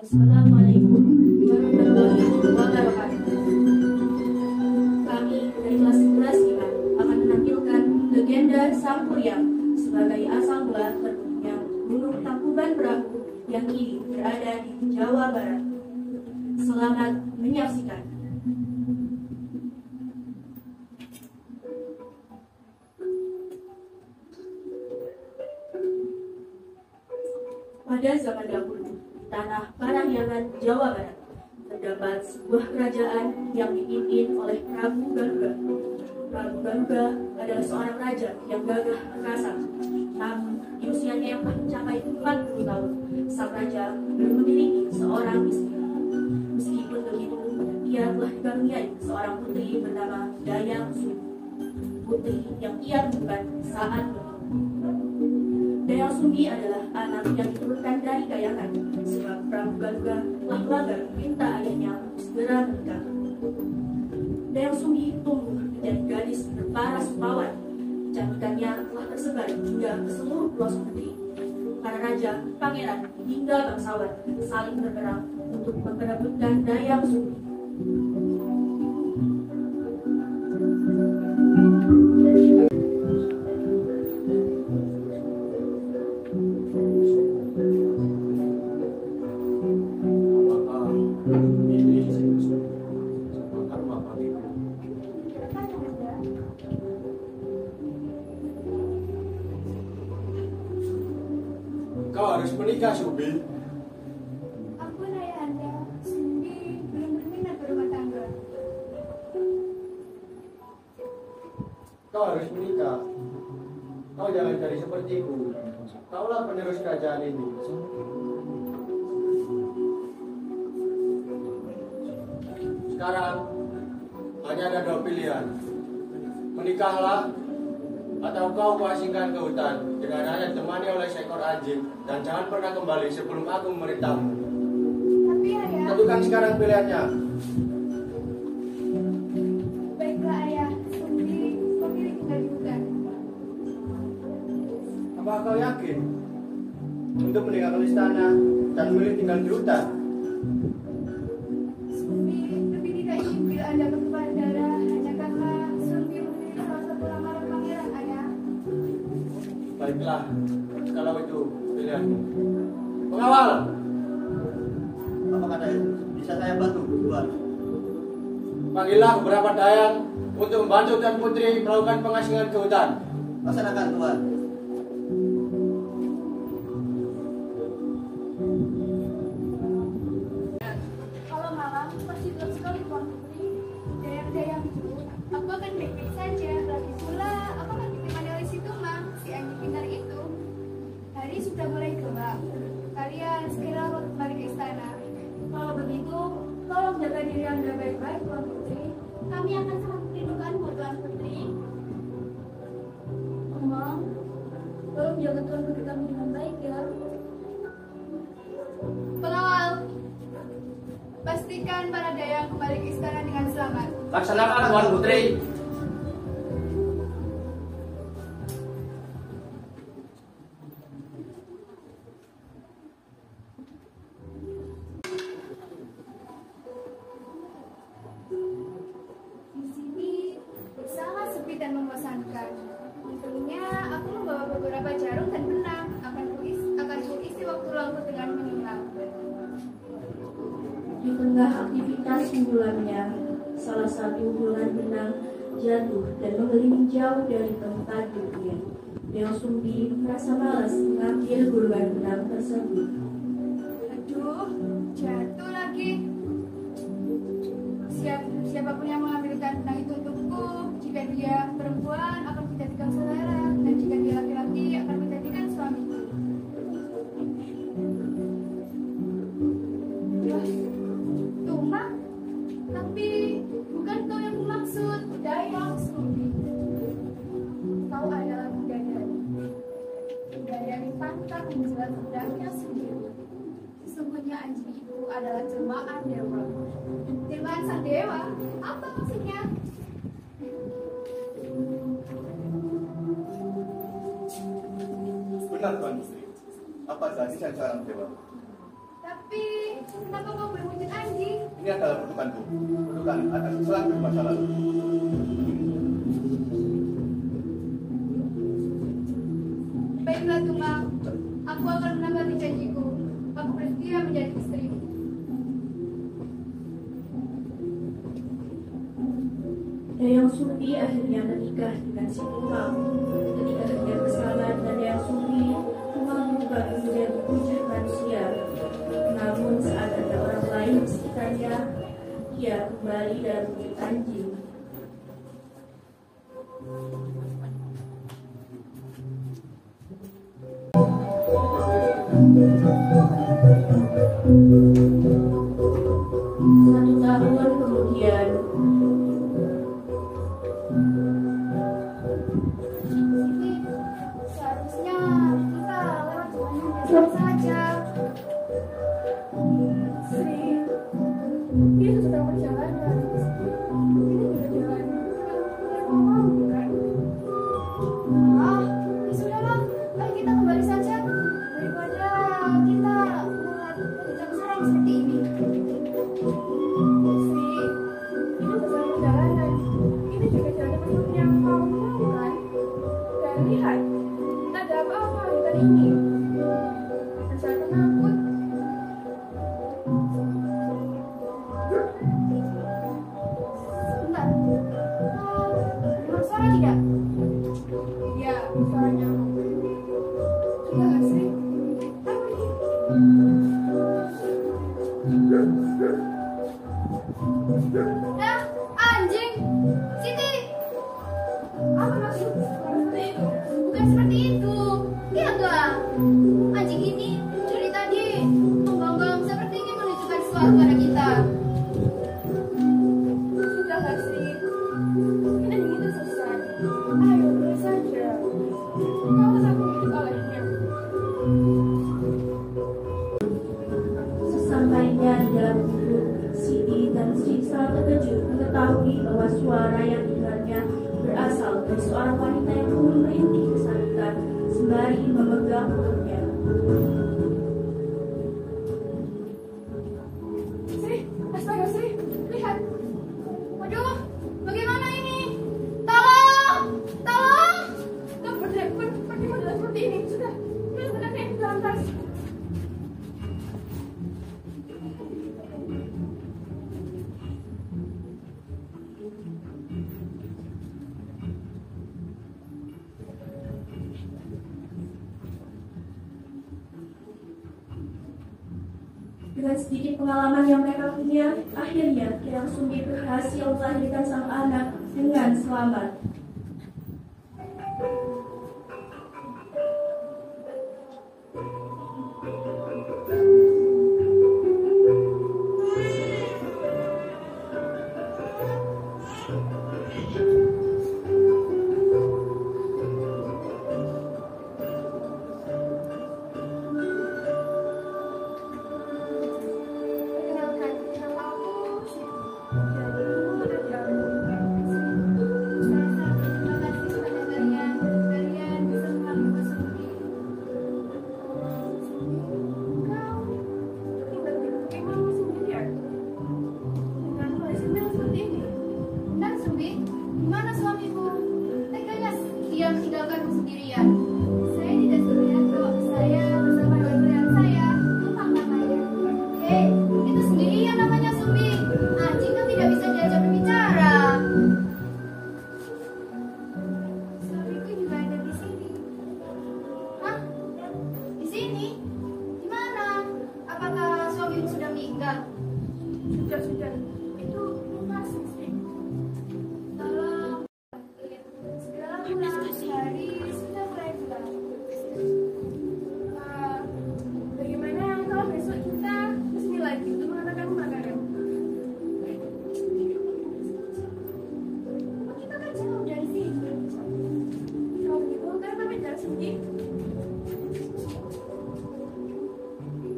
Assalamualaikum warahmatullahi wabarakatuh. Kami dari kelas 11 IPA akan menampilkan legenda Sang Kuryang sebagai asal mula terbentuknya Gunung Tangkuban Perahu yang kini berada di Jawa Barat. Selamat menyaksikan. Pada zaman dahulu, di tanah Parahyangan, Jawa Barat, terdapat sebuah kerajaan yang dipimpin oleh Prabu Garuga. Prabu Garuga adalah seorang raja yang gagah perkasa. Namun, di usianya yang telah mencapai 40 tahun, sang raja belum memiliki seorang istri. Meskipun begitu, ia telah dikaruniai seorang putri bernama Dayang Sumi, putri yang ia temukan saat bertemu. Dayang Sumi adalah anak yang diturunkan dari Kayangan, sebab Prabu Garuga telah melanggar perintah ayahnya untuk segera menikah. Dayang Sumi tumbuh menjadi gadis berparas rupawan. Kecantikannya telah tersebar hingga ke seluruh pelosok negeri. Para raja, pangeran, hingga bangsawan saling berperang untuk memperebutkan Dayang Sumi. Kau harus menikah, Sumbi. Ampun ayahanda, Sumbi belum berminat berumah tangga. Kau harus menikah. Kau jangan jadi sepertiku. Kaulah penerus kerajaan ini. Sekarang hanya ada dua pilihan. Menikahlah atau kau kuasingkan ke hutan dengan hanya ditemani oleh seekor anjing dan jangan pernah kembali sebelum aku memerintahmu. Tapi ayah, Tentukan sekarang pilihannya. baiklah ayah, Sumbi memilih tinggal di hutan. Apa kau yakin untuk meninggalkan istana dan memilih tinggal di hutan? Sumbi lebih tidak ingin bila anda bertumpah darah hanya karena Sumbi memilih salah satu lamaran pangeran ayah. Baiklah, kalau itu pilihanmu. Pengawal, Apa katanya? Bisa saya bantu, Tuan? panggillah beberapa dayang untuk membantu Tuan Putri melakukan pengasingan ke hutan. Laksanakan, Tuan. Kalau malam pasti gelap sekali Tuan Putri. Dayang-dayang itu, aku akan baik-baik saja. Lagi pula, aku akan ditemani oleh si Tumang, si anjing pintar itu. Hari sudah mulai gelap. Kalian segera kembali ke istana. Kalau begitu, tolong jaga diri Anda baik-baik, Tuan Putri. Kami akan sangat merindukanmu, Tuan Putri. Tumang, tolong jaga Tuan Putri kami dengan baik ya. Pengawal, pastikan para dayang kembali ke istana dengan selamat. Laksanakan, Tuan Putri. Di sini sangat sepi dan membosankan. Untungnya aku membawa beberapa jarum dan benang. Akan kuisi waktu luangku dengan menyimak. Di tengah aktivitas mingguannya, salah satu bulan benang jatuh dan menggelinding jauh dari tempat duduknya. Dayang Sumbi merasa malas mengambil gulungan benang tersebut. Aduh, jatuh lagi. Siapapun yang mengambilkan benang itu untukku, jika dia perempuan akan menjadikan saudara, dan jika dia laki-laki akan menjadikan suamiku. Wah, Tumang? Tapi bukan kau yang dimaksud, Dayang Sumbi. Kau adalah bidadari. Bidadari pantang menjelat pedangnya sendiri. Sesungguhnya anjing itu adalah jelmaan dewa. Jelmaan sang dewa? Apa maksudnya? Benar, Tuan Putri. Apa tadi saya seorang dewa? Tapi kenapa kau berwujud anjing? Ini adalah kutukanku. Kutukan atas kesalahan di masa lalu. Baiklah Tumang, aku akan menepati janjiku. Aku bersedia menjadi istrimu. Dayang Sumbi akhirnya menikah dengan si Tumang. Ketika akhirnya bersama dengan Dayang Sumbi, Tumang berubah menjadi wujud manusia. Namun saat ada orang lain di sekitarnya, ia kembali dalam wujud anjing. Satu tahun kemudian, Siti, seharusnya kita lewat jalan yang biasa saja. Sri, dia sedang perjalanan. Ini juga jalan yang mau bukan? Ah, ya sudahlah, ayo kita kembali saja daripada kita melihat jam serang seperti ini. Sri, ini bukan perjalanan. Ini juga jalan seperti yang kau mau bukan? Dan lihat, ada apa-apa di tadi ini. Dasar penakut. Bentar, dengar suara tidak? Iya, suaranya. Sudah nggak Sri? Apa ini? Nah, anjing! Siti! Apa maksud seperti itu? Bukan seperti itu. Lihatlah. Anjing ini dari tadi menggonggong seperti ingin menunjukkan sesuatu pada kita. Sudah nggak Sri? Ini begitu sesat. Ayo, boleh saja. Kau sakit olehnya. sesampainya di dalam gubuk, Siti dan Sri sangat terkejut mengetahui bahwa suara yang didengarnya berasal dari seorang wanita yang kemudian merintih kesakitan sembari memegang perutnya. Sri, astaga Sri, lihat. Waduh, bagaimana ini? Tolong! Tolong! Kau pergi model seperti ini. Sudah, ini sebenarnya di dalam tas. Dengan sedikit pengalaman yang mereka punya, akhirnya Dayang Sumbi berhasil melahirkan sang anak dengan selamat. Perkenalkan, nama aku Sri. Jadi, ibu dan dia. Saya sangat terima kasih kepada kalian. Kalian bisa mengambil Sumbi. Kau tinggal di kemau sendirian. Dengan kondisi yang seperti ini. Benar Sumbi, di mana suamimu? Teganya dia meninggalkanmu sendirian. Saya tidak sendirian kok. Saya bersama dengan pilihan saya. Tumang namanya. Hei, itu sendirian namanya Sumbi. Anjing kan tidak bisa diajak berbicara. Suamiku juga ada di sini. Hah? Di sini? Di mana? Apakah suamimu sudah meninggal? Sudah. Itu lunas, Sri. Tolong. Segala hari sudah mulai gelap. Ah, bagaimana kalau besok kita kesini lagi untuk mengatakan makanan? Oh, kita kan jauh dari sini. Kalau begitu, kan pamit dari sini.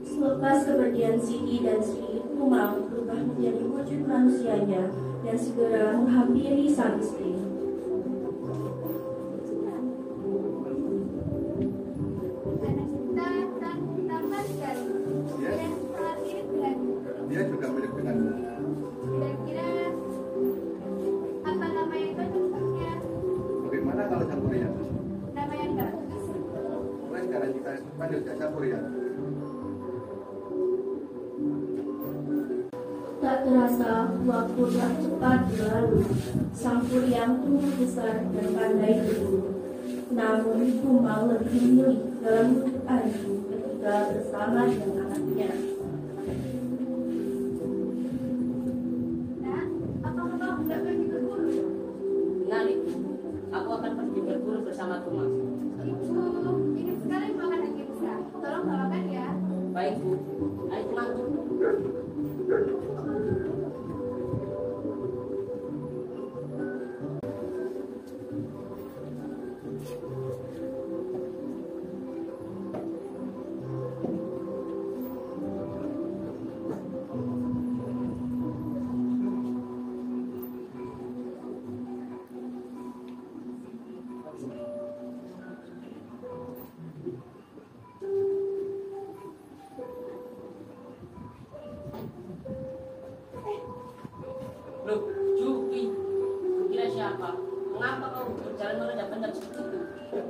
Selepas kepergian Siti dan Sri, Tumang berubah menjadi wujud manusianya dan segera menghampiri sang istri. Anak kita tambah sekali. Dan perhatian berani. Kuryang. Tak terasa waktu telah cepat berlalu. Sang Kuryang tumbuh besar dan pandai berburu. Namun Kumbang lebih memilih dalam hidup Anji ketika bersama dengan anaknya. Nak, apakah kau hendak pergi berburu? Nah, Ibu, aku akan pergi berburu bersama Tumang. Ibu, ingin sekali makan yang bisa. Tolong bawakan ya. Baik, Bu. Ayo, Tumang. Loh, Juki. Kira siapa? Mengapa kau berjalan mendadak-mendadak seperti itu?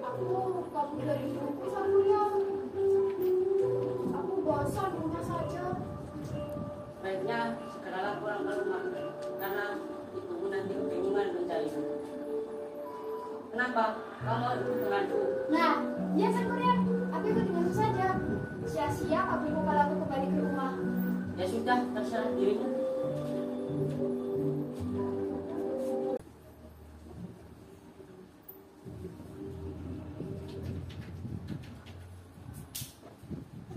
Aku kabur dari ibuku Sang Kuryang. Aku bosan di rumah saja. Baiknya segeralah pulang ke rumah, karena ibumu nanti kebingungan mencarimu. Kenapa? Kau mau ikut denganku? Nah, ya Sang Kuryang, aku ikut denganmu saja. Sia-sia kaburmu kalau aku kembali ke rumah. Ya sudah, terserah dirimu.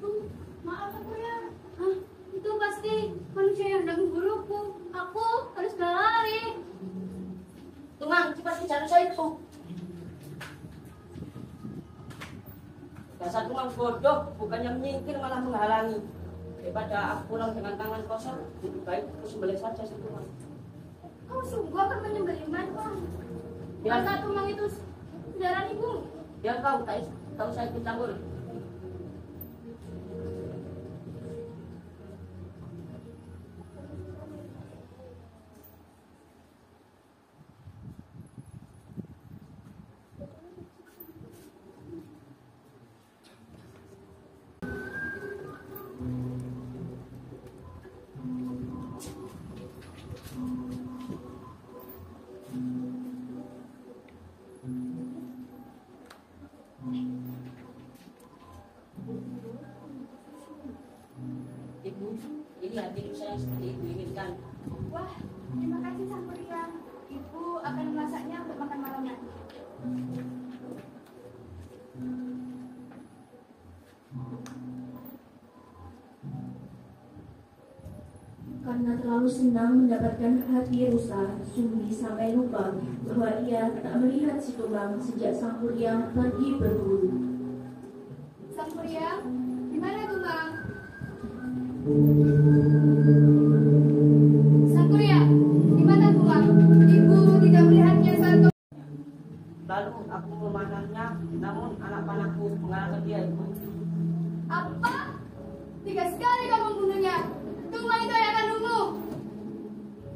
Aduh, maaf Sang Kuryang. Hah? Itu pasti manusia yang hendak memburuku. Aku harus berlari. Tumang, cepat kejar saya itu. Dasar Tumang bodoh, bukannya menyingkir malah menghalangi. Daripada aku pulang dengan tangan kosong, lebih baik aku sembelih saja si Tumang. Kau sungguh akan menyembelih Bang. Biar, Masa Tumang itu saudara ibu? biar kau tak tahu saya ikut campur. Ibu, ini hati saya seperti ibu inginkan. Wah, terima kasih Sang Kuryang. Ibu akan memasaknya untuk makan malam nanti. Karena terlalu senang mendapatkan hati rusa, Sumi sampai lupa bahwa ia tak melihat si Tumang sejak Sang Kuryang pergi berburu. Sang Kuryang, di mana Tumang? Sang Kuryang, di mana Tumang? Ibu tidak melihatnya saat kau... Lalu aku memanahnya, namun anak panahku mengalahkan dia, Ibu. Apa? Tiga sekali kau membunuhnya. Tumang itu ayah kandungmu.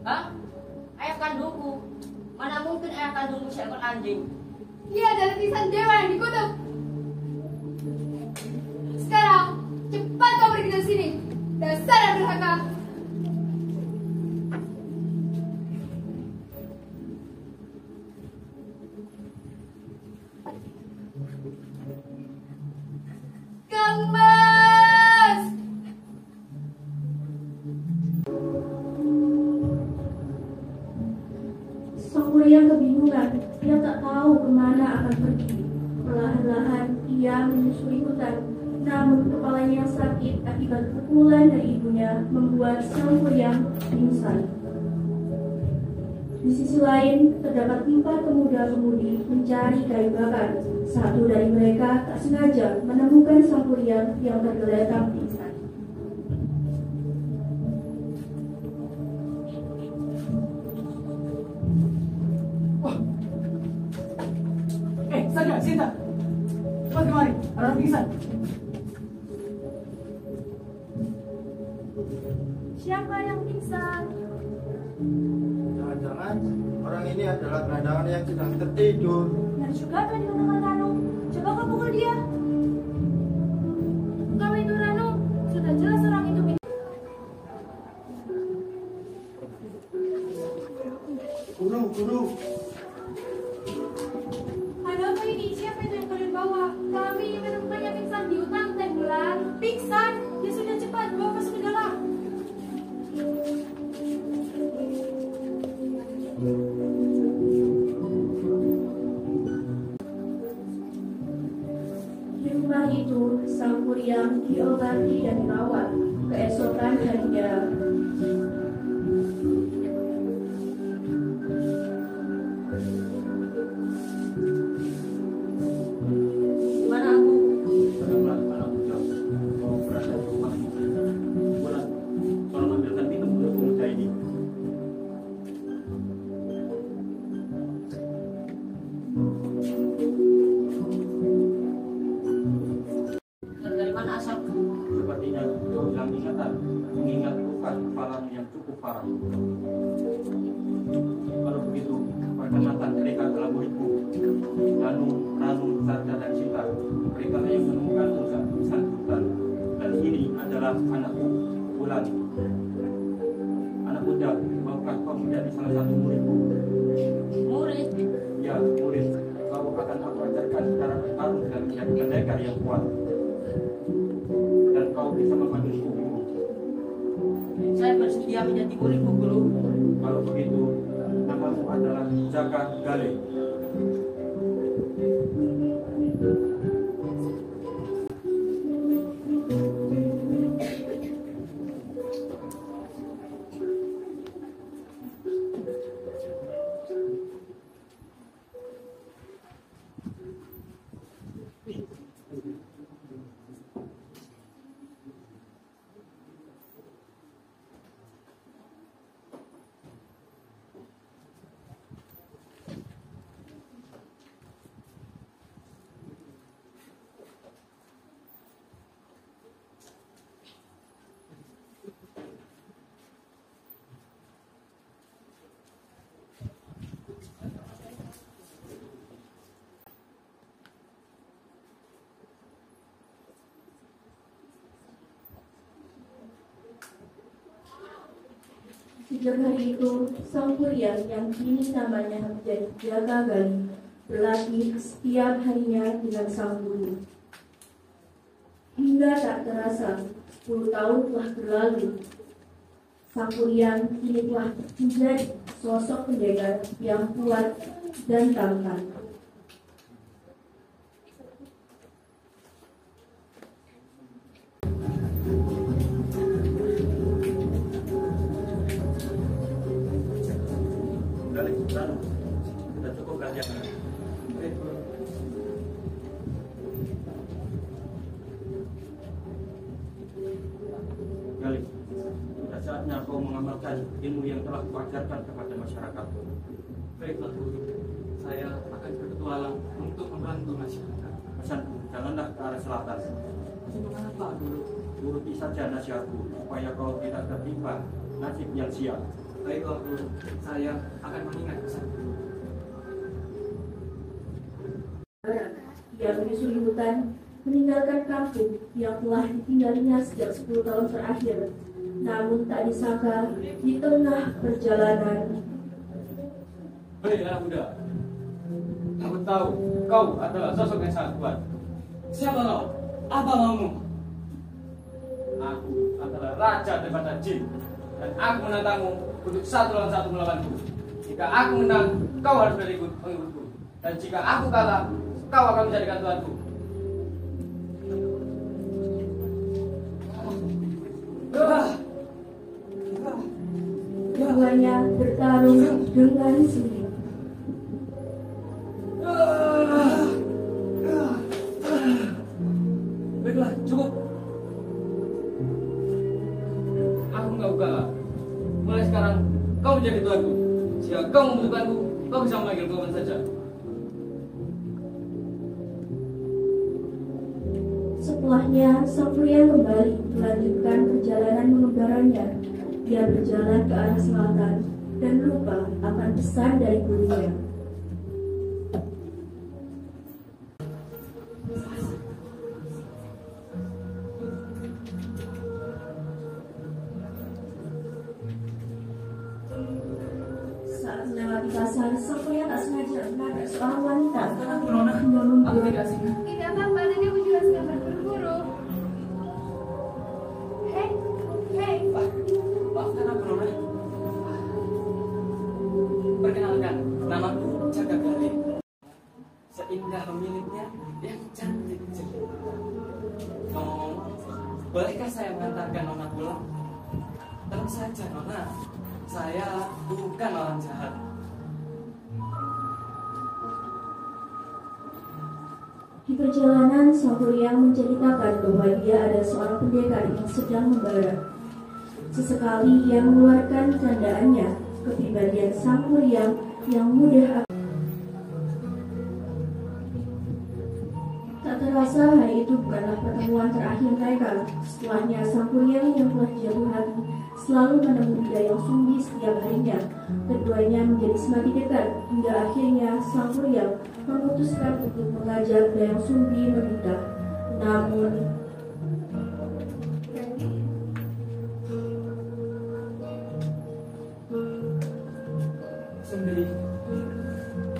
Hah? Ayah kandungku? Mana mungkin ayah kandungku seekor anjing? Dia adalah titisan dewa yang dikutuk. Sekarang, cepat kau pergi dari sini. Dasar yang durhaka. Kang Mas! Sang Kuryang kebingungan, ia tak tahu kemana akan pergi. Perlahan-lahan ia menyusuri hutan, namun kepalanya yang sakit akibat pukulan dari ibunya membuat Sang Kuryang pingsan. Di sisi lain, terdapat 4 pemuda-pemudi mencari kayu bakar. Satu dari mereka tak sengaja menemukan Sang Kuryang yang tergeletak pingsan. Saja, Sinta. Cepat kemari, ada orang pingsan. Siapa yang pingsan? Jangan-jangan orang ini adalah gelandangan yang sedang tertidur. Yang juga telah dikatakan Rano. Coba kau pukul dia. Guru. Ada apa ini? Siapa itu yang kalian bawa? Kami menemukannya pingsan di hutan Teh Bulan. Pingsan? Ya sudah cepat, bawa masuk ke dalam. Di rumah itu, sang Kuryang diobati dan dirawat. Keesokan harinya, Gimana aku? Tenanglah anak muda, kau berada di rumahmu. Bulan, tolong ambilkan minum untuk pemuda ini. Dari mana asalmu? Sepertinya kau hilang ingatan, mengingat luka kepalamu yang cukup parah. Kalau begitu, perkenalkan mereka adalah muridku. Ranu, Sarda, dan Sinta. Mereka yang menemukan urusan hutan. Dan ini adalah anakku, Bulan. Anak muda, maukah kau menjadi salah satu muridku? Murid. Ya, murid. Kau akan aku ajarkan cara bertarung dan menjadi pendekar yang kuat. Dan kau bisa memanggilku guru. Saya bersedia menjadi muridmu, Guru. Kalau begitu, namamu adalah Jaka Gale. sejak hari itu, sang Kuryang yang kini namanya menjadi Jaka Gali berlatih setiap harinya dengan sang guru. Hingga tak terasa, 10 tahun telah berlalu. Sang Kuryang kini telah menjadi sosok pendekar yang kuat dan tampan. Gale, Ranu, sudah cukup latihan. Gale, sudah saatnya kau mengamalkan ilmu yang telah kuajarkan kepada masyarakat. Baiklah Guru, saya akan berpetualang untuk membantu masyarakat. Pesanku, janganlah ke arah selatan. Mengapa Guru? Turuti saja nasihatku, supaya kau tidak tertimpa nasib yang sial. Baiklah Guru, saya akan mengingat pesan Guru. Ia menyusuri hutan, meninggalkan kampung yang telah ditinggalinya sejak 10 tahun terakhir. Namun tak disangka, di tengah perjalanan, Hei anak muda, aku tahu kau adalah sosok yang sangat kuat. Siapa kau? Apa maumu? Aku adalah raja daripada jin, dan aku menantangmu untuk 1 lawan 1 melawanku. Jika aku menang, kau harus mengikutku. Dan jika aku kalah, kau akan menjadikan tuanku. keduanya bertarung dengan sulit. Baiklah, cukup. Aku nggak kalah. Mulai sekarang, kau menjadi tuanku. Jika kau membutuhkanku, kau bisa memanggil kawan saja. Setelahnya, sang pria kembali melanjutkan perjalanan mengembaranya. Dia berjalan ke arah selatan dan lupa akan pesan dari gurunya. Saat melewati pasar, sang pria tak sengaja menabrak seorang wanita. Aku Nona, Hingga aku membuat tidak sengaja. Tidak apa-apa, nanti aku jelaskan berburu-buru. Hei, hei, Maafkan aku Nona. Perkenalkan, namaku Jaga Galih. Seindah pemiliknya yang cantik jelita. Bolehkah saya mengantarkan Nona pulang? Tenang saja Nona, saya bukan orang jahat. Di perjalanan, sang pria menceritakan bahwa dia adalah seorang pendekar yang sedang membara. Sesekali ia mengeluarkan candaannya, kepribadian sang pria yang mudah. Tak terasa hari itu bukanlah pertemuan terakhir mereka. Setelahnya, sang pria yang telah jatuh hati selalu menemui Dayang Sumbi setiap harinya. Keduanya menjadi semakin dekat hingga akhirnya sang pria memutuskan untuk mengajak Dayang Sumbi menikah. Namun Sumbi,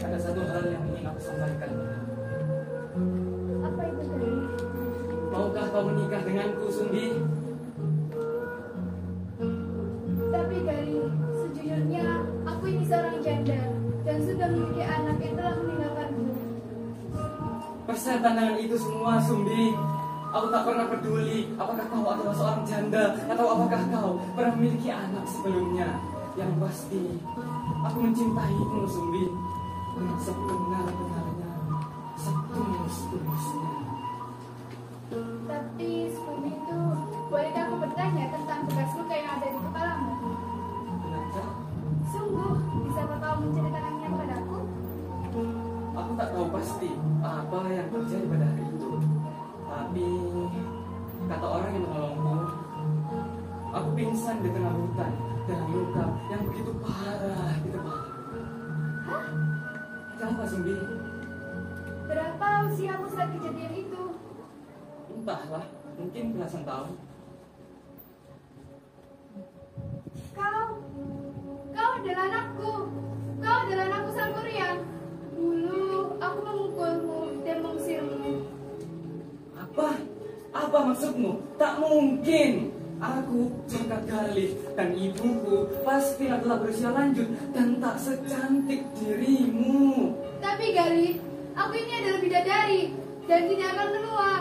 ada satu hal yang ingin aku sampaikan. apa itu tadi? Maukah kau menikah denganku, Sumbi? Tapi Gali, sejujurnya aku ini seorang janda dan sudah memiliki anak yang telah meninggalkanku. Persetan dengan itu semua, Sumbi. Aku tak pernah peduli apakah kau adalah seorang janda atau apakah kau pernah memiliki anak sebelumnya. Yang pasti, aku mencintaimu, Sumbi, dengan sebenar-benarnya, setulus-tulusnya. Tapi sebelum itu, bolehkah aku bertanya tentang bekas luka yang ada di kepalamu? Benarkah? Sungguh, bisakah kau menceritakannya padaku? Aku tak tahu pasti apa yang terjadi pada hari itu. Tapi kata orang yang menolongku, aku pingsan di tengah hutan dengan luka yang begitu parah di kepala. Hah? Kenapa, Sumbi? Berapa usiamu saat kejadian itu? Entahlah, mungkin belasan tahun. Kau adalah anakku. Kau adalah anakku sang Kuryang. Dulu aku memukulmu dan mengusirmu. Apa? Apa maksudmu? Tak mungkin. Aku Jaga Galih dan ibuku pasti telah berusia lanjut dan tak secantik dirimu. Tapi Gali, aku ini adalah bidadari dan tidak akan menua.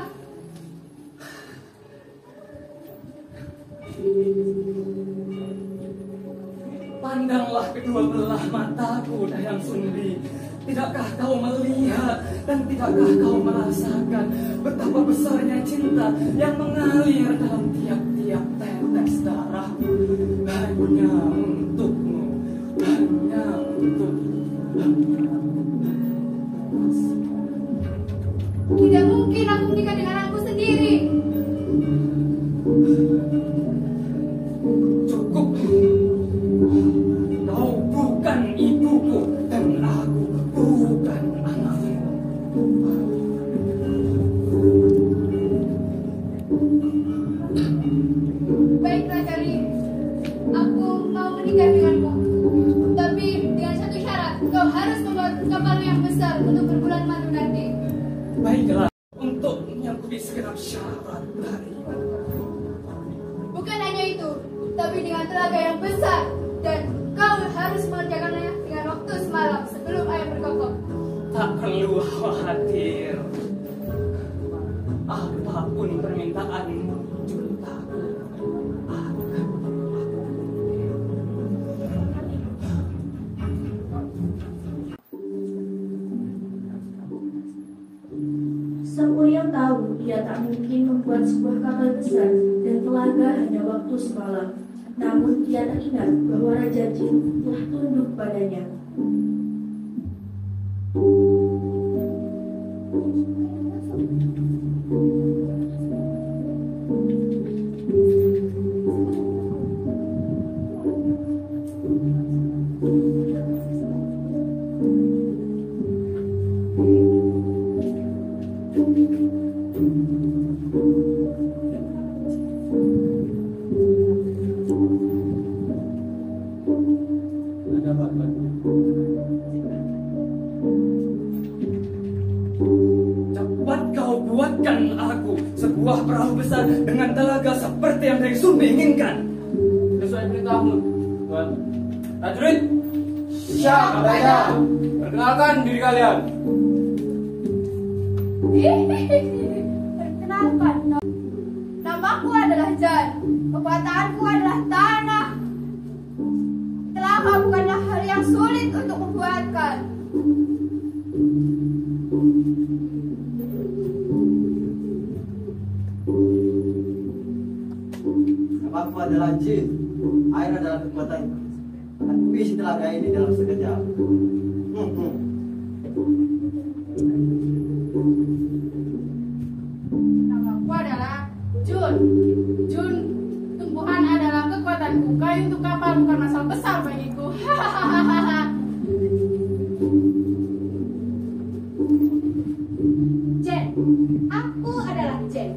Pandanglah kedua belah mataku, Dayang Sumbi. Tidakkah kau melihat dan tidakkah kau merasakan betapa besarnya cinta yang mengalir dalam tiap-tiap tetes darah hanya untukmu, hanya Tidak mungkin aku menikah dengan anakku sendiri. Cukup. Kau bukan ibuku dan aku bukan anakmu. Baiklah Gali, aku mau menikah denganmu. Tapi dengan satu syarat, kau harus membawa kapal yang besar untuk berbulan madu nanti. Baiklah, untuk menyangkuti segenap syarat darimu. Bukan hanya itu, tapi dengan telaga yang besar. Dan kau harus mengerjakannya dengan waktu semalam sebelum ayam berkokok. Tak perlu khawatir. Apapun permintaanmu, cintaku akan sang pria tahu ia tak mungkin membuat sebuah kapal besar dan telaga hanya waktu semalam. Namun dia teringat bahwa Raja Jin telah tunduk padanya. Ada apa, Tuan? sebuah perahu besar dengan telaga seperti yang Dayang Sumbi inginkan. Sesuai perintahmu, Tuan. Prajurit, Siap, Raja. perkenalkan diri kalian. Perkenalkan, namaku adalah Jan. Kekuatanku adalah tanah. Telaga bukanlah hal yang sulit untuk kubuatkan. Namaku adalah Jin. Air adalah kekuatan. Akan kuisi telaga ini dalam sekejap. Namaku adalah Jun. Jun, tumbuhan adalah kekuatanku. Kayu untuk kapal bukan masalah besar bagiku. Jen, aku adalah Jen.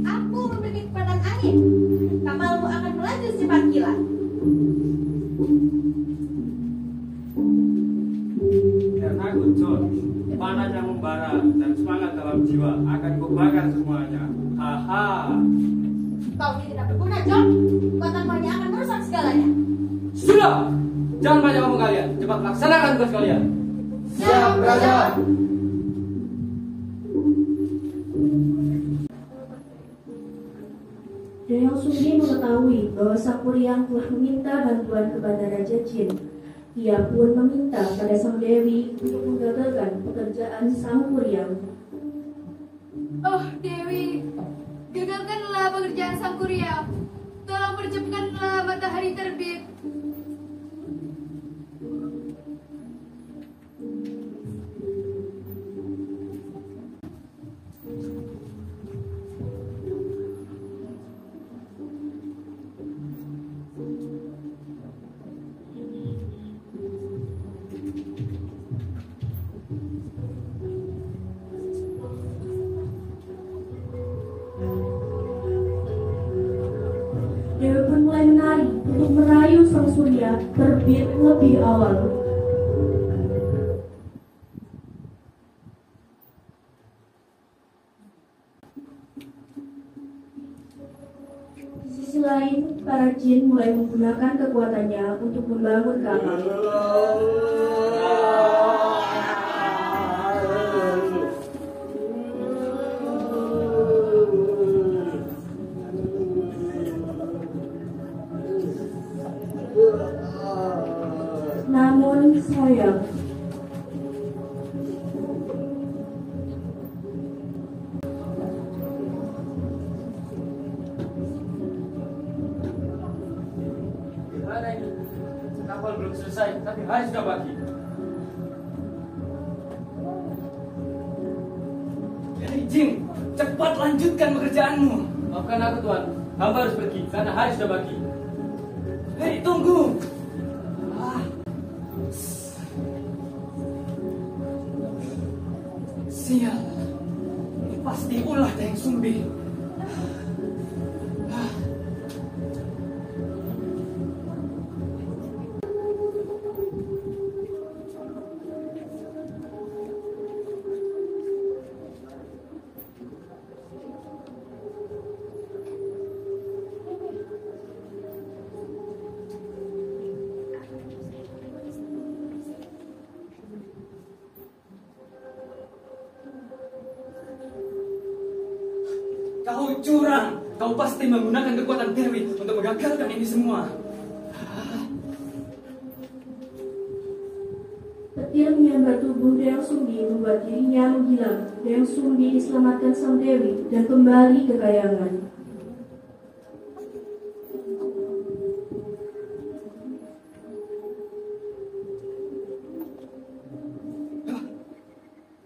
Aku memiliki kekuatan angin. Kapalmu akan melaju secepat kilat. Dan aku, John, panas yang membara dan semangat dalam jiwa akan kubakar semuanya. Haha. Kau ini tidak berguna, John. Kekuatanmu hanya akan merusak segalanya. Sudah, jangan banyak ngomong kalian. Cepat laksanakan tugas kalian. Siap, Raja. Dayang Sumbi mengetahui bahwa Sang Kuryang telah meminta bantuan kepada Raja Jin. Ia pun meminta pada Sang Dewi untuk menggagalkan pekerjaan Sang Kuryang. Oh, Dewi, gagalkanlah pekerjaan Sang Kuryang. Tolong percepatkanlah matahari terbit. Dewi pun mulai menari untuk merayu Sang Surya terbit lebih awal. Di sisi lain, para jin mulai menggunakan kekuatannya untuk membangun kapal. Namun sayang, Gimana ini? Kapal belum selesai, tapi hari sudah pagi. Hei Jin, cepat lanjutkan pekerjaanmu. Maafkan aku, Tuan. Hamba harus pergi karena hari sudah pagi. Hei, tunggu. Sial, ini pasti ulah Dayang Sumbi. Kau curang, kau pasti menggunakan kekuatan Dewi untuk menggagalkan ini semua. petir menyambar tubuh Dayang Sumbi membuat dirinya menghilang. Dayang Sumbi diselamatkan Sang Dewi dan kembali ke kayangan.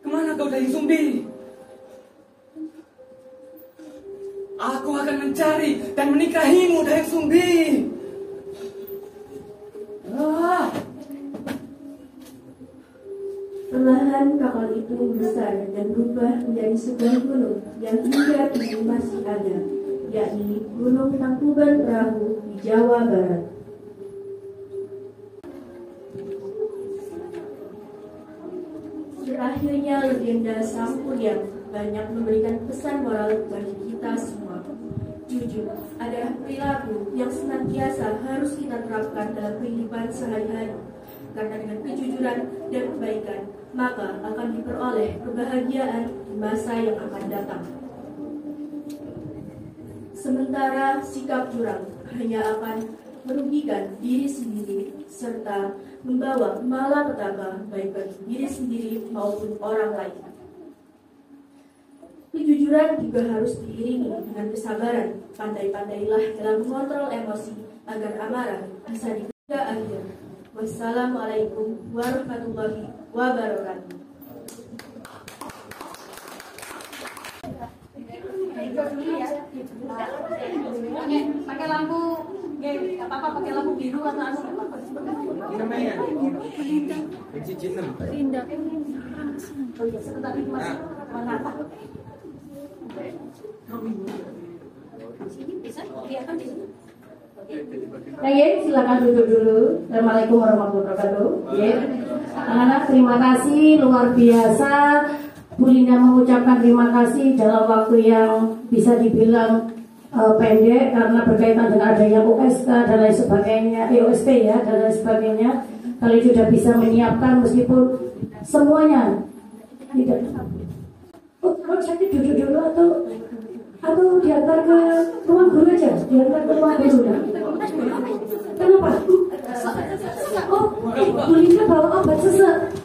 Kemana kau Dayang Sumbi? Aku akan mencari dan menikahimu Dayang Sumbi. Perlahan kapal itu membesar dan berubah menjadi sebuah gunung yang hingga kini masih ada, yakni Gunung Tangkuban Perahu di Jawa Barat. Berakhirnya legenda Sang Kuryang banyak memberikan pesan moral bagi kita semua. Jujur adalah perilaku yang senantiasa harus kita terapkan dalam kehidupan sehari-hari. Karena dengan kejujuran dan kebaikan, maka akan diperoleh kebahagiaan di masa yang akan datang. Sementara sikap curang hanya akan merugikan diri sendiri serta membawa malapetaka baik bagi diri sendiri maupun orang lain. Kejujuran juga harus diiringi dengan kesabaran. Pandai-pandailah dalam mengontrol emosi agar amarah bisa dicegah akhir. Wassalamualaikum warahmatullahi wabarakatuh. Pakai lampu, nggak apa-apa pakai lampu biru atau anu. Namanya Rinda. Oh iya, sebentar lagi mas. Mana apa? Sini bisa kelihatan di sini. Nah, ya, silakan duduk dulu. Assalamualaikum warahmatullahi wabarakatuh. Ya, anak-anak terima kasih luar biasa. Bu Linda mengucapkan terima kasih dalam waktu yang bisa dibilang pendek karena berkaitan dengan adanya USK dan lain sebagainya, OSP ya dan lain sebagainya. Kalian sudah bisa menyiapkan meskipun semuanya tidak. Oh, saya duduk dulu atau diantar ke ruang guru aja, diantar ke ruang guru ya. Kenapa? Oh, Bu Linda bawa obat sesek.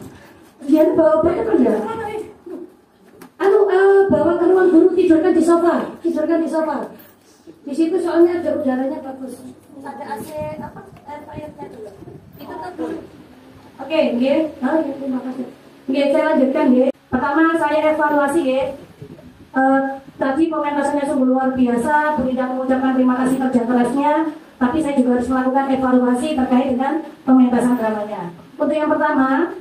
Dia bawa obat apa ya? Bawa ke ruang guru, tidurkan di sofa. Di situ soalnya ada udaranya bagus. Ada AC apa? Airnya dulu. Itu kan dulu. Oke, nggih. Terima kasih. Nggih, saya lanjutkan nggih. Pertama saya evaluasi nggih. Tadi pementasannya sungguh luar biasa. Bu Linda mengucapkan terima kasih kerja kerasnya. Tapi saya juga harus melakukan evaluasi terkait dengan pementasan dramanya. Untuk yang pertama,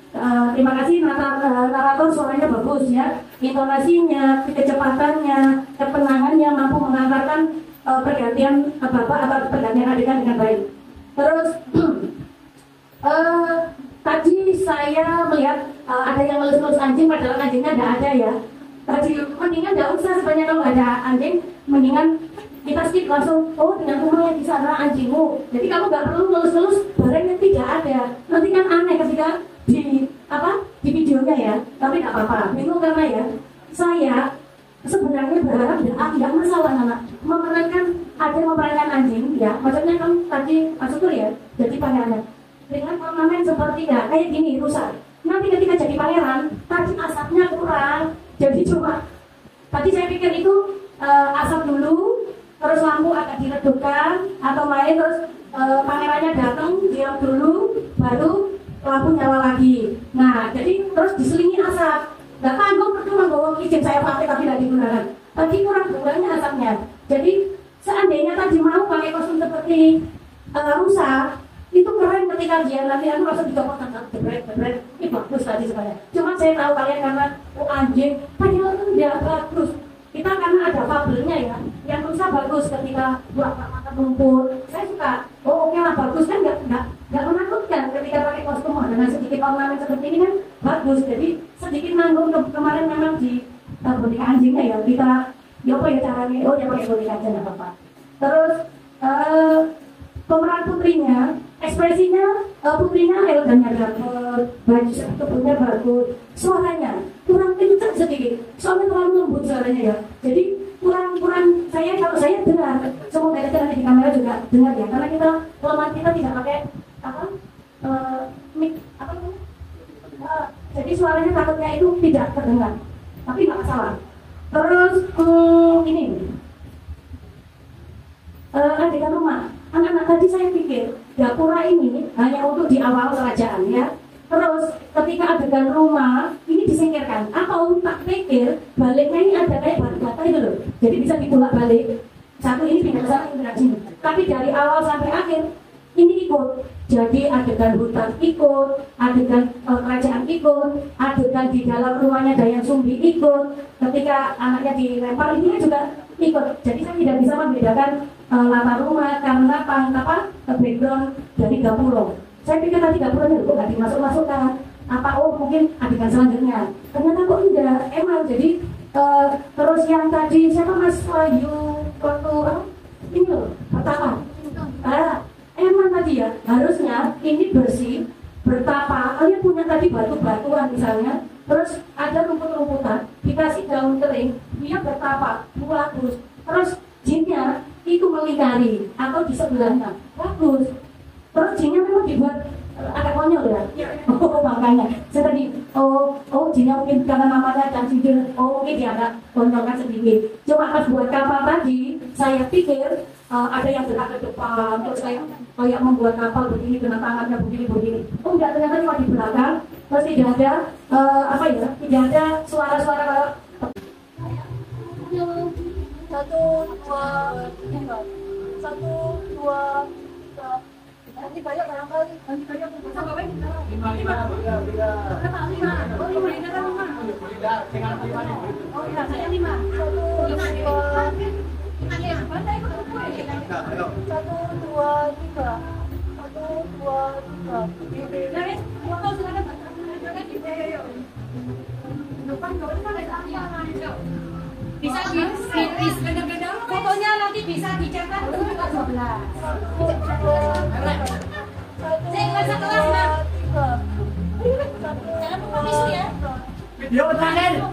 terima kasih narator suaranya bagus ya, intonasinya, kecepatannya, ketenangannya mampu mengantarkan pergantian bapak atau pergantian adegan dengan baik. Terus tadi saya melihat ada yang ngelus-ngelus anjing padahal anjingnya tidak ada ya. Tadi mendingan tidak usah sebenarnya kalau ada anjing, mendingan kita skip langsung. Oh, dengan rumahnya di sana anjingmu. Jadi kamu nggak perlu ngelus-ngelus barangnya tidak ada. Nanti kan aneh ketika di videonya ya. Tapi nggak apa-apa. Bingung karena ya saya sebenarnya berharap tidak masalah anak memerankan anjing ya. Maksudnya kan tadi masuk ya. Jadi pangeran dengan ornamen seperti ya kayak gini rusak. Nanti ketika jadi pangeran tadi asapnya kurang. Jadi cuma tadi saya pikir itu asap dulu. Terus lampu agak diredupkan atau main terus pangerannya datang diam dulu baru lampu nyala lagi. Nah jadi terus diselingi asap. Nggak tanggung percuma bawa izin saya pakai tapi tidak digunakan. Tadi kurang kurangnya asapnya. Jadi seandainya tadi mau pakai kostum seperti rusa itu keren ketika dia nanti aku langsung dicopot bebret ini bagus tadi sebenarnya. Cuma saya tahu kalian karena anjing padahal itu tidak bagus. Kita karena ada fabelnya ya, yang rusak bagus ketika buat mata lumpur. Saya suka, oke lah bagus kan nggak menakutkan ketika pakai kostum dengan sedikit ornamen seperti ini kan bagus. Jadi sedikit nanggung kemarin memang di boneka anjingnya ya kita, ya apa ya caranya? Oh ya pakai boneka aja nggak apa-apa. Terus pemeran putrinya, ekspresinya putrinya elegannya dapet, baju tubuhnya bagus, suaranya kurang kencang sedikit, soalnya terlalu lembut suaranya ya. Jadi kurang saya kalau saya dengar, semoga kita nanti di kamera juga dengar ya, karena kelemahan kita tidak pakai mic jadi suaranya takutnya itu tidak terdengar, tapi nggak masalah. Terus ini adegan rumah. Anak-anak tadi saya pikir dapura ini hanya untuk di awal kerajaan ya. Terus ketika adegan rumah ini disingkirkan. Atau tak pikir baliknya ini ada kayak bata-bata itu loh. Jadi bisa dibulak balik. Satu ini pindah ke sana, pindah ke sini. Tapi dari awal sampai akhir ini ikut. Jadi adegan hutan ikut, adegan kerajaan ikut, adegan di dalam rumahnya Dayang Sumbi ikut. Ketika anaknya dilempar ini juga ikut. Jadi saya tidak bisa membedakan latar rumah karena background dari Gapuro. Saya pikir tadi Gapuro itu nggak dimasuk-masukkan. Mungkin adegan selanjutnya. Ternyata kok enggak. Emang jadi Terus yang tadi siapa Mas Wahyu waktu ini loh pertama. Emang tadi ya harusnya ini bersih bertapa. Kalian punya tadi batu-batuan misalnya, terus ada rumput-rumputan, dikasih daun kering, dia bertapa, bagus. Terus jinnya itu melingkari atau di sebelahnya, bagus. Terus jinnya memang dibuat agak konyol ya. Oh makanya saya tadi jinnya mungkin karena namanya dan jin, mungkin dia agak konyolkan sedikit. Cuma pas buat kapal tadi, saya pikir ada yang gerak ke depan, terus kayak membuat kapal begini dengan tangannya begini. Oh enggak, ternyata cuma di belakang. Terus tidak ada tidak ada suara-suara. 1, 2, 3. 1, 2, 3. Nanti banyak barangkali. Nanti banyak. Sama baik. 5. Berapa? 5. Oh, 5 ini kan 5. Oh iya, saya 5. 1, 2. Ayo. 1, 2, 3. 1, 2, 3. Nah, foto silakan. Ayo. Depan bisa beda-beda fotonya nanti bisa dicetak untuk 12. Saya masa kelas Mbak. Jangan lupa misi ya. Video terakhir.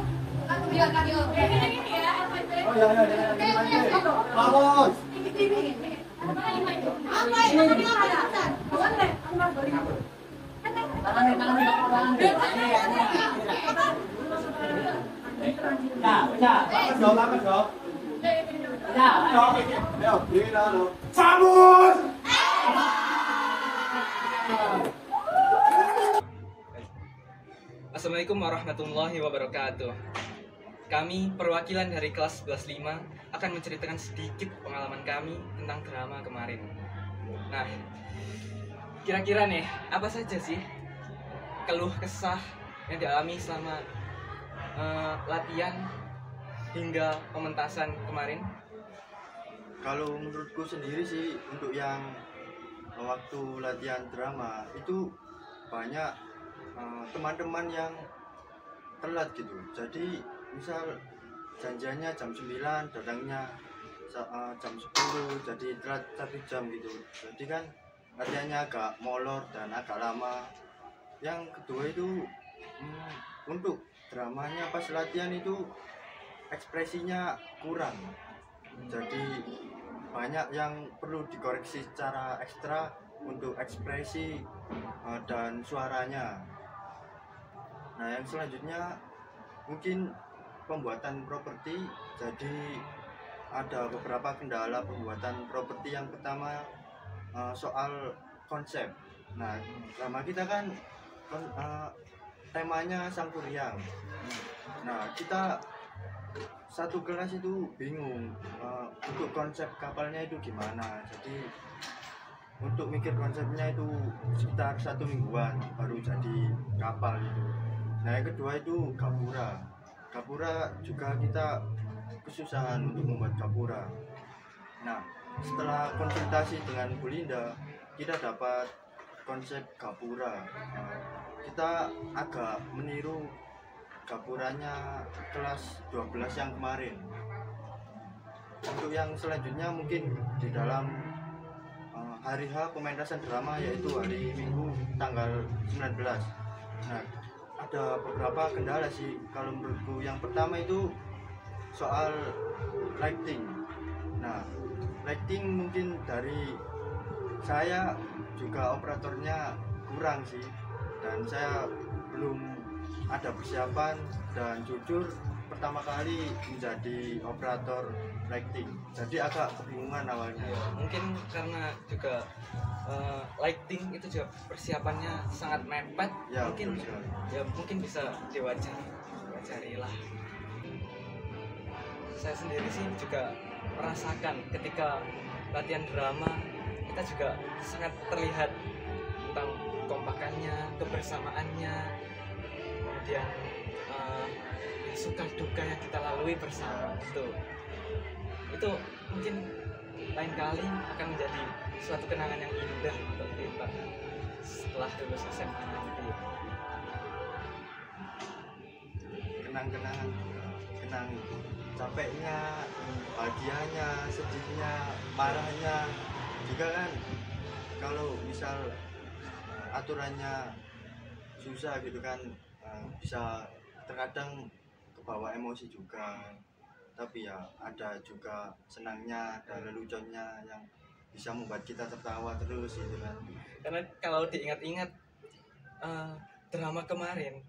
Video terakhir. Ini ya. Oh ya. Bagus. Sambut! Assalamualaikum warahmatullahi wabarakatuh. Kami perwakilan dari kelas 11.5 akan menceritakan sedikit pengalaman kami tentang drama kemarin. Nah, kira-kira nih, apa saja sih keluh kesah yang dialami selama latihan hingga pementasan kemarin? Kalau menurutku sendiri sih, untuk yang waktu latihan drama itu banyak teman-teman yang telat gitu. Jadi misal janjiannya jam 9, datangnya jam 10, jadi telat 1 jam gitu. Jadi kan latihannya agak molor dan agak lama. Yang kedua itu untuk dramanya pas latihan itu ekspresinya kurang, jadi banyak yang perlu dikoreksi secara ekstra untuk ekspresi dan suaranya. Nah, yang selanjutnya mungkin pembuatan properti. Jadi ada beberapa kendala pembuatan properti. Yang pertama soal konsep. Nah, drama kita kan temanya Sang Kuryang. Nah, kita satu kelas itu bingung untuk konsep kapalnya itu gimana. Jadi untuk mikir konsepnya itu sekitar 1 mingguan baru jadi kapal itu. Nah, yang kedua itu gapura. Gapura juga kita kesusahan untuk membuat gapura. Nah, setelah konsultasi dengan Bu Linda, kita dapat konsep gapura. Kita agak meniru gapuranya kelas 12 yang kemarin. Untuk yang selanjutnya mungkin di dalam hari H pementasan drama, yaitu hari Minggu tanggal 19. Nah, ada beberapa kendala sih kalau menurutku. Yang pertama itu soal lighting. Nah, lighting mungkin dari saya juga operatornya kurang sih, dan saya belum ada persiapan, dan jujur pertama kali menjadi operator lighting, jadi agak kebingungan awalnya. Ya, mungkin karena juga lighting itu juga persiapannya sangat mepet. Ya, mungkin bisa diwajari lah. Saya sendiri sih juga merasakan ketika latihan drama kita juga sangat terlihat tentang kompakannya, kebersamaannya, kemudian suka duka yang kita lalui bersama. Itu mungkin lain kali akan menjadi suatu kenangan yang indah untuk kita setelah lulus SMA nanti. Kenang-kenangan senang, capeknya, bahagianya, sedihnya, marahnya juga kan. Kalau misal aturannya susah gitu kan, bisa terkadang kebawa emosi juga. Tapi ya ada juga senangnya, ada leluconnya yang bisa membuat kita tertawa terus gitu kan. Karena kalau diingat-ingat, drama kemarin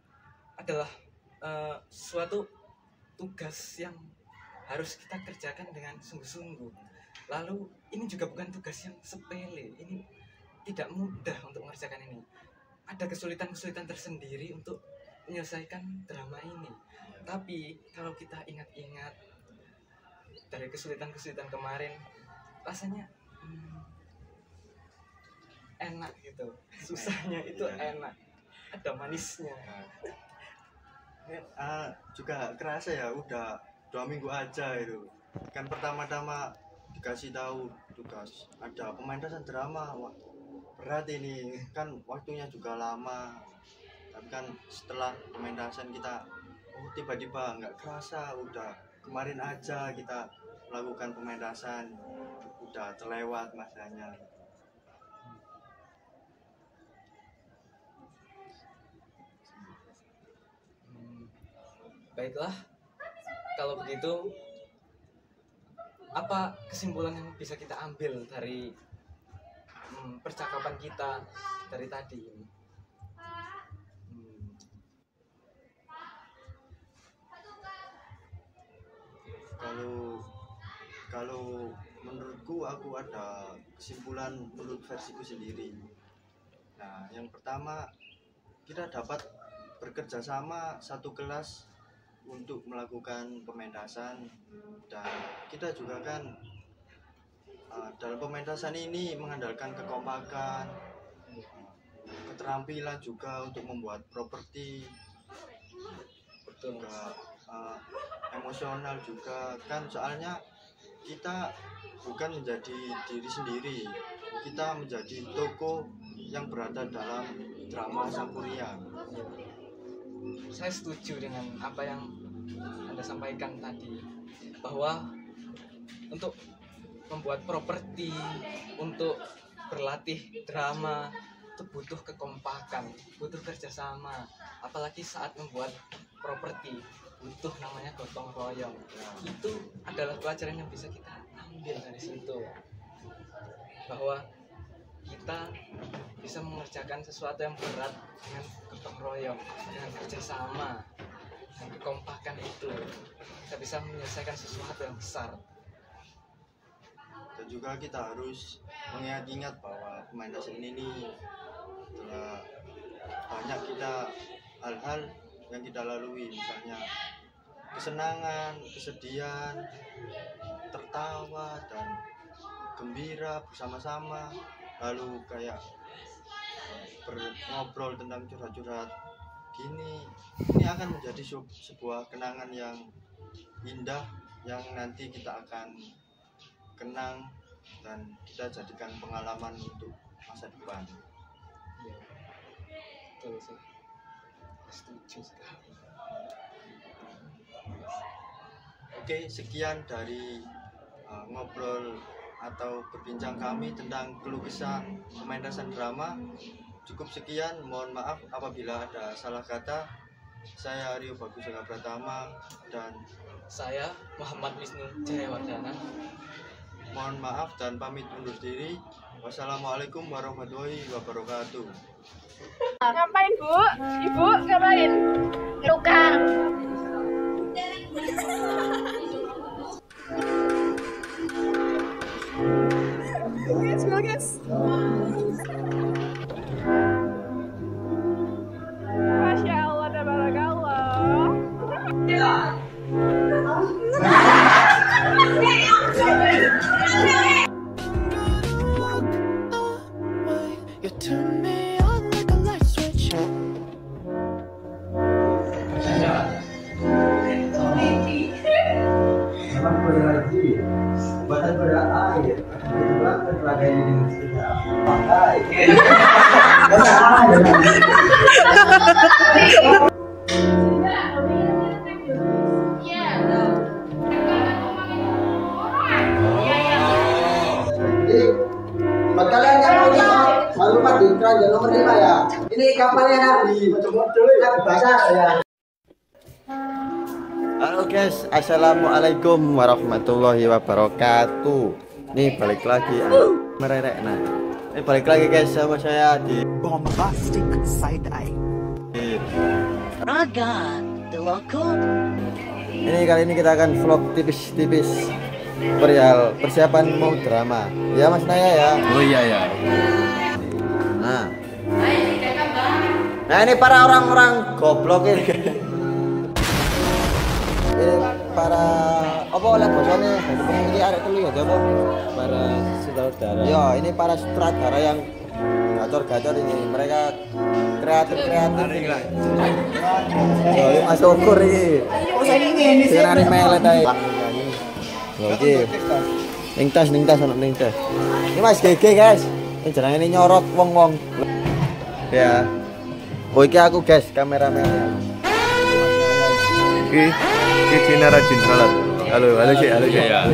adalah suatu tugas yang harus kita kerjakan dengan sungguh-sungguh. Lalu ini juga bukan tugas yang sepele, ini tidak mudah untuk mengerjakan ini. Ada kesulitan-kesulitan tersendiri untuk menyelesaikan drama ini. Tapi kalau kita ingat-ingat dari kesulitan-kesulitan kemarin, rasanya enak gitu. Susahnya itu enak, ada manisnya. Juga kerasa ya udah 2 minggu aja itu kan. Pertama-tama dikasih tahu tugas ada pementasan drama. Wah, berat ini kan, waktunya juga lama. Tapi kan setelah pementasan kita tiba-tiba nggak kerasa udah kemarin aja kita melakukan pementasan, udah terlewat masanya. Baiklah, kalau begitu apa kesimpulan yang bisa kita ambil dari percakapan kita dari tadi ini? Kalau menurutku, aku ada kesimpulan menurut versiku sendiri. Nah, yang pertama, kita dapat bekerja sama satu kelas untuk melakukan pementasan, dan kita juga kan dalam pementasan ini mengandalkan kekompakan, keterampilan juga untuk membuat properti, juga emosional juga kan. Soalnya kita bukan menjadi diri sendiri, kita menjadi tokoh yang berada dalam drama Sangkuriang. Saya setuju dengan apa yang Anda sampaikan tadi, bahwa untuk membuat properti, untuk berlatih drama itu butuh kekompakan, butuh kerjasama. Apalagi saat membuat properti butuh namanya gotong royong. Itu adalah pelajaran yang bisa kita ambil dari situ, bahwa kita bisa mengerjakan sesuatu yang berat dengan gotong royong, dengan kerjasama, dengan kekompakan itu kita bisa menyelesaikan sesuatu yang besar. Dan juga kita harus mengingat-ingat bahwa pementasan ini telah banyak kita hal-hal yang kita lalui, misalnya kesenangan, kesedihan, tertawa dan gembira bersama-sama, lalu kayak ngobrol tentang curhat-curhat gini. Ini akan menjadi sebuah kenangan yang indah yang nanti kita akan kenang dan kita jadikan pengalaman untuk masa depan. Ya, betul sih. Setuju sekali. Oke, sekian dari ngobrol atau berbincang kami tentang keluh kesah pementasan drama. Cukup sekian, mohon maaf apabila ada salah kata. Saya Rio Bagus Ega Pratama dan saya Muhammad Wisnu Jayawardana. Mohon maaf dan pamit undur diri. Wassalamualaikum warahmatullahi wabarakatuh. Ngapain, Bu? Ibu ngapain? Tukang. Guys. Masya Allah, tabarakallah. You turn me on like a light switch. Memang berhaji, badan berair, kebetulan terlaganya dengan sedap. Pakai. Iya. Halo guys, assalamualaikum warahmatullahi wabarakatuh. Nih balik lagi, mererek nah. Ini balik lagi guys sama saya di Bombastic Side Eye. Raga, Deloko. Ini kali ini kita akan vlog tipis-tipis perihal persiapan mau drama. Ya Mas Naya ya. Oh iya ya. Nah ini para orang-orang goblok ini. Ini para apa oleh bosone ini arek telu ya coba para sutradara. Yo ini para sutradara yang gacor-gacor ini, mereka kreatif ini. Yo ini Mas Ukur iki. Oh saya ini sih. Senane melet ae. Oke. Ning tas ono ning tas. Ini Mas GG guys. Ini jenenge ini nyorot wong-wong. Ya. Oh iki aku guys, kameramennya. Iki Cina rajin salat. Halo sih. Ya.